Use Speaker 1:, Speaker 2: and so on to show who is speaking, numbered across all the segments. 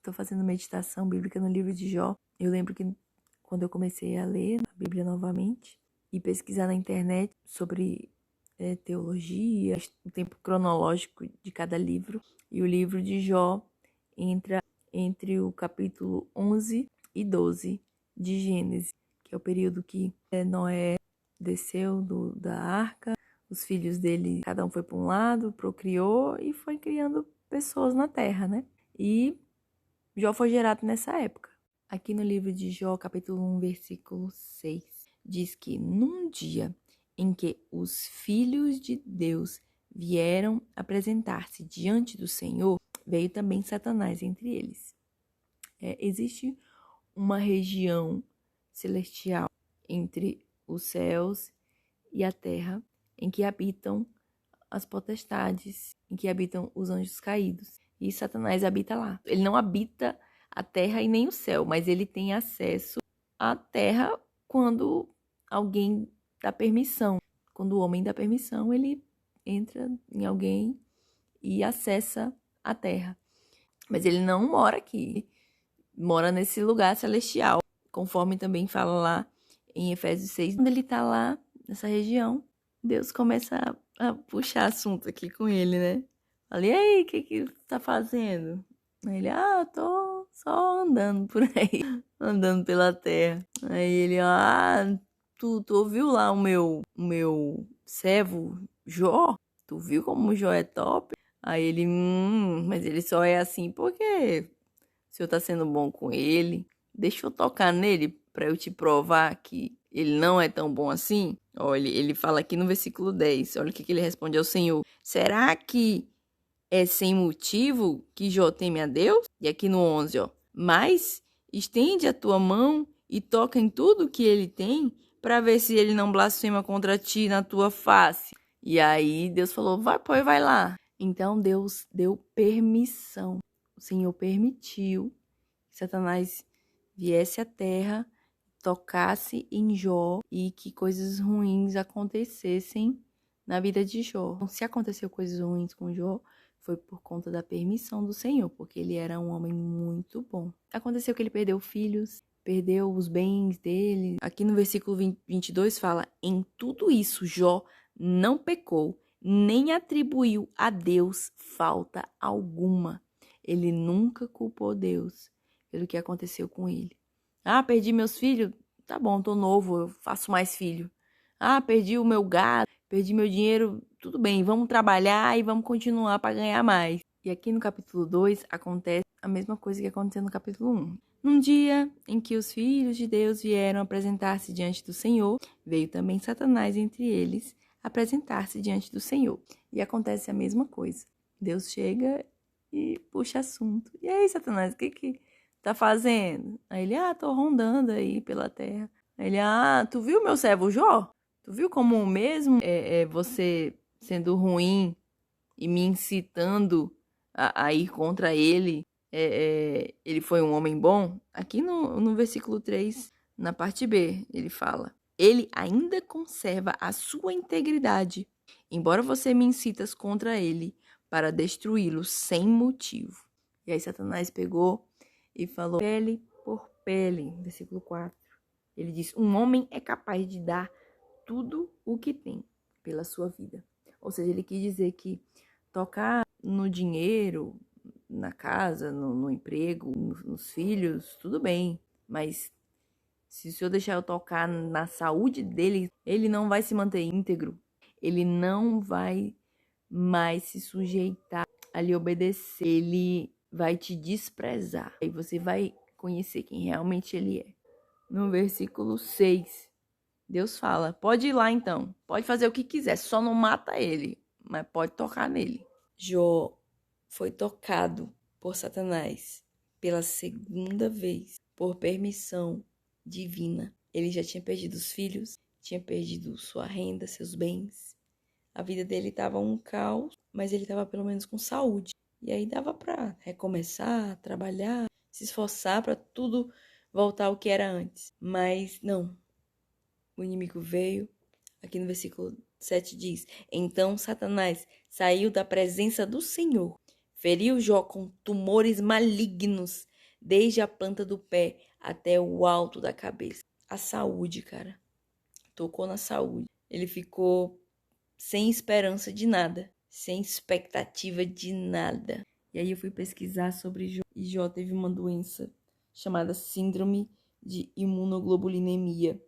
Speaker 1: estou fazendo meditação bíblica no livro de Jó. Eu lembro que quando eu comecei a ler a Bíblia novamente e pesquisar na internet sobre teologia, o tempo cronológico de cada livro, e o livro de Jó entra entre o capítulo 11 e 12 de Gênesis, que é o período que Noé desceu da arca, os filhos dele, cada um foi para um lado, procriou e foi criando pessoas na terra, né? E Jó foi gerado nessa época. Aqui no livro de Jó, capítulo 1, versículo 6, diz que num dia em que os filhos de Deus vieram apresentar-se diante do Senhor, veio também Satanás entre eles. Existe uma região celestial entre os céus e a terra, em que habitam as potestades, em que habitam os anjos caídos. E Satanás habita lá. Ele não habita a terra e nem o céu, mas ele tem acesso à terra quando alguém dá permissão. Quando o homem dá permissão, ele entra em alguém e acessa a terra. Mas ele não mora aqui, mora nesse lugar celestial, conforme também fala lá em Efésios 6. Quando ele está lá, nessa região, Deus começa a puxar assunto aqui com ele, né? Falei, e aí, o que tá fazendo? Aí ele, tô só andando por aí, andando pela terra. Aí ele, tu ouviu lá o meu servo Jó? Tu viu como o Jó é top? Aí ele, mas ele só é assim porque o senhor tá sendo bom com ele. Deixa eu tocar nele pra eu te provar que ele não é tão bom assim. Olha, ele fala aqui no versículo 10, olha o que ele responde ao Senhor. Será que é sem motivo que Jó teme a Deus? E aqui no 11, mas estende a tua mão e toca em tudo que ele tem para ver se ele não blasfema contra ti na tua face. E aí Deus falou, vai lá. Então Deus deu permissão. O Senhor permitiu que Satanás viesse à terra, tocasse em Jó e que coisas ruins acontecessem na vida de Jó. Então, se aconteceu coisas ruins com Jó, foi por conta da permissão do Senhor, porque ele era um homem muito bom. Aconteceu que ele perdeu filhos, perdeu os bens dele. Aqui no versículo 22 fala, em tudo isso Jó não pecou, nem atribuiu a Deus falta alguma. Ele nunca culpou Deus pelo que aconteceu com ele. Perdi meus filhos? Tá bom, tô novo, eu faço mais filho. Perdi o meu gado, perdi meu dinheiro, tudo bem, vamos trabalhar e vamos continuar para ganhar mais. E aqui no capítulo 2 acontece a mesma coisa que aconteceu no capítulo 1. Num dia em que os filhos de Deus vieram apresentar-se diante do Senhor, veio também Satanás entre eles apresentar-se diante do Senhor. E acontece a mesma coisa. Deus chega e puxa assunto. E aí, Satanás, o que tá fazendo? Aí ele, tô rondando aí pela terra. Aí ele, tu viu meu servo Jó? Tu viu como mesmo você sendo ruim e me incitando a ir contra ele, ele foi um homem bom? Aqui no versículo 3, na parte B, ele fala, ele ainda conserva a sua integridade, embora você me incitas contra ele para destruí-lo sem motivo. E aí Satanás pegou e falou, pele por pele, versículo 4. Ele diz, um homem é capaz de dar tudo o que tem pela sua vida. Ou seja, ele quis dizer que tocar no dinheiro, na casa, no emprego, nos filhos, tudo bem. Mas se o senhor deixar eu tocar na saúde dele, ele não vai se manter íntegro. Ele não vai mais se sujeitar a lhe obedecer. Ele vai te desprezar. Aí você vai conhecer quem realmente ele é. No versículo 6, Deus fala, pode ir lá então, pode fazer o que quiser, só não mata ele, mas pode tocar nele. Jó foi tocado por Satanás pela segunda vez, por permissão divina. Ele já tinha perdido os filhos, tinha perdido sua renda, seus bens. A vida dele estava um caos, mas ele estava pelo menos com saúde. E aí dava para recomeçar, trabalhar, se esforçar para tudo voltar ao que era antes. Mas não. O inimigo veio. Aqui no versículo 7 diz, então Satanás saiu da presença do Senhor, feriu Jó com tumores malignos desde a planta do pé até o alto da cabeça. A saúde, cara. Tocou na saúde. Ele ficou sem esperança de nada, sem expectativa de nada. E aí eu fui pesquisar sobre Jó, e Jó teve uma doença chamada síndrome de imunoglobulinemia.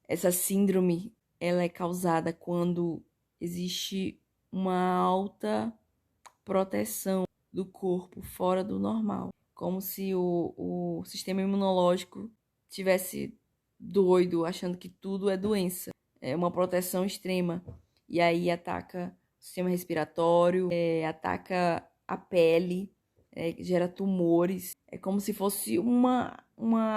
Speaker 1: Essa síndrome, ela é causada quando existe uma alta proteção do corpo fora do normal, como se o sistema imunológico tivesse doido, achando que tudo é doença. É uma proteção extrema. E aí ataca o sistema respiratório, ataca a pele, gera tumores. É como se fosse uma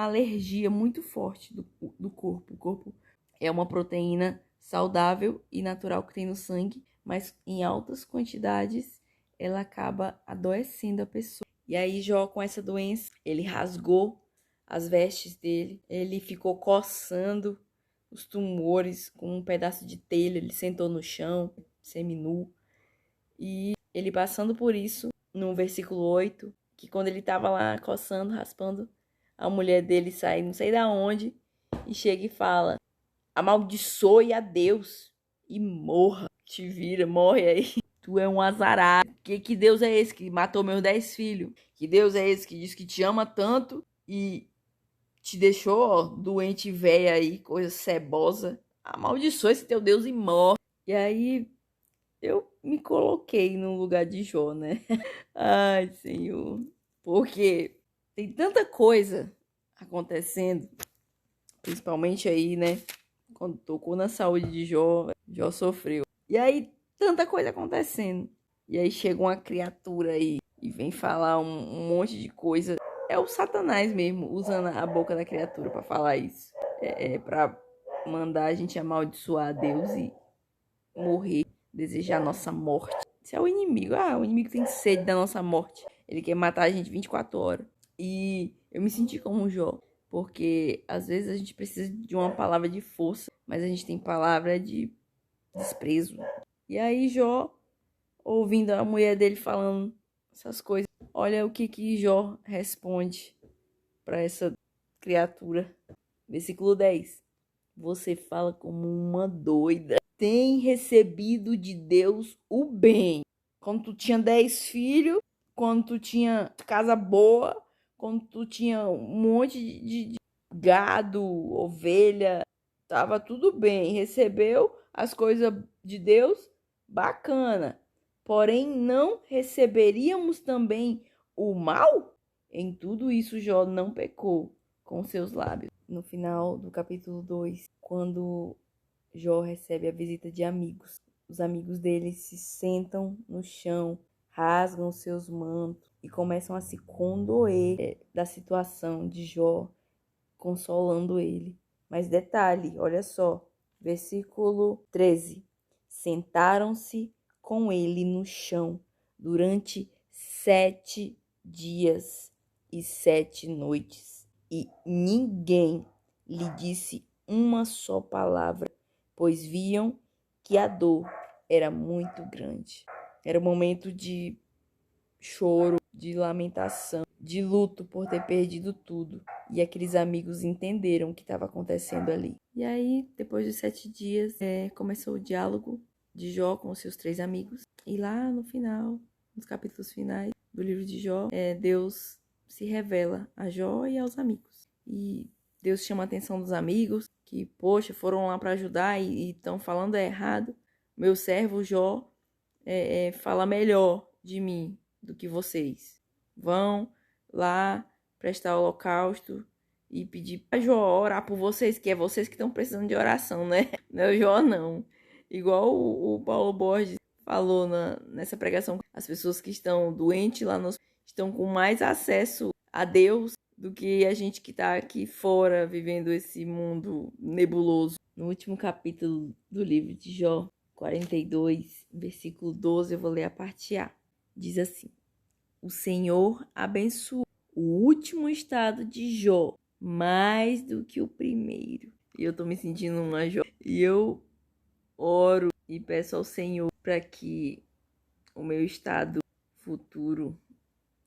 Speaker 1: alergia muito forte do corpo. O corpo é uma proteína saudável e natural que tem no sangue, mas em altas quantidades ela acaba adoecendo a pessoa. E aí Jó, com essa doença, ele rasgou as vestes dele, ele ficou coçando os tumores com um pedaço de telha, ele sentou no chão, seminu. E ele passando por isso, no versículo 8, que quando ele estava lá coçando, raspando, a mulher dele sai não sei da onde e chega e fala: amaldiçoe a Deus e morra. Te vira, morre aí. Tu é um azarado. Que Deus é esse que matou meus 10 filhos? Que Deus é esse que diz que te ama tanto e te deixou, ó, doente e velha aí, coisa cebosa? Amaldiçoa esse teu Deus e morre. E aí eu me coloquei no lugar de Jó, né? Ai, Senhor. Porque tem tanta coisa acontecendo, principalmente aí, né? Quando tocou na saúde de Jó, Jó sofreu. E aí, tanta coisa acontecendo. E aí chega uma criatura aí e vem falar um monte de coisa. É o Satanás mesmo, usando a boca da criatura pra falar isso. Pra mandar a gente amaldiçoar a Deus e morrer, desejar a nossa morte. Esse é o inimigo. O inimigo tem sede da nossa morte. Ele quer matar a gente 24 horas. E eu me senti como Jó. Porque às vezes a gente precisa de uma palavra de força, mas a gente tem palavra de desprezo. E aí Jó, ouvindo a mulher dele falando essas coisas, olha o que Jó responde para essa criatura. Versículo 10. Você fala como uma doida. Tem recebido de Deus o bem. Quando tu tinha 10 filhos, quando tu tinha casa boa, quando tu tinha um monte de gado, ovelha, tava tudo bem. Recebeu as coisas de Deus, bacana. Porém, não receberíamos também o mal? Em tudo isso, Jó não pecou com seus lábios. No final do capítulo 2, quando Jó recebe a visita de amigos, os amigos dele se sentam no chão, rasgam seus mantos e começam a se condoer da situação de Jó, consolando ele. Mas detalhe, olha só, versículo 13. Sentaram-se com ele no chão durante 7 dias e 7 noites, e ninguém lhe disse uma só palavra, pois viam que a dor era muito grande. Era um momento de choro, de lamentação, de luto por ter perdido tudo. E aqueles amigos entenderam o que estava acontecendo ali. E aí, depois de 7 dias, começou o diálogo de Jó com os seus 3 amigos. E lá no final, nos capítulos finais do livro de Jó, Deus se revela a Jó e aos amigos. E Deus chama a atenção dos amigos, que, poxa, foram lá para ajudar e estão falando errado. Meu servo Jó fala melhor de mim do que vocês. Vão lá prestar holocausto e pedir para Jó orar por vocês, que é vocês que estão precisando de oração, né? Não é o Jó, não. Igual o Paulo Borges falou nessa pregação, as pessoas que estão doentes lá estão com mais acesso a Deus do que a gente que está aqui fora vivendo esse mundo nebuloso. No último capítulo do livro de Jó, 42, versículo 12, eu vou ler a parte A. Diz assim: o Senhor abençoou o último estado de Jó mais do que o primeiro. E eu tô me sentindo uma Jó. E eu oro e peço ao Senhor para que o meu estado futuro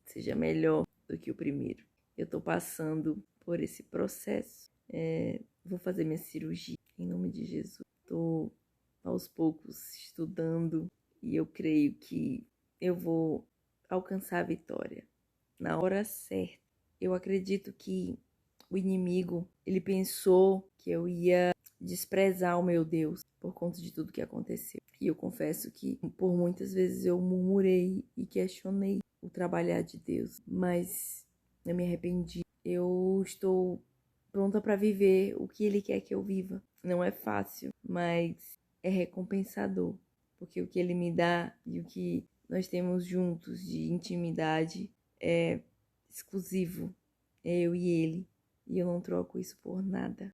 Speaker 1: seja melhor do que o primeiro. eu tô passando por esse processo. Vou fazer minha cirurgia em nome de Jesus. Tô aos poucos estudando e eu creio que eu vou alcançar a vitória na hora certa. Eu acredito que o inimigo, ele pensou que eu ia desprezar o meu Deus por conta de tudo que aconteceu. E eu confesso que por muitas vezes eu murmurei e questionei o trabalhar de Deus, mas eu me arrependi. Eu estou pronta para viver o que Ele quer que eu viva. Não é fácil, mas é recompensador, porque o que Ele me dá e o que nós temos juntos de intimidade é exclusivo. É eu e Ele, e eu não troco isso por nada.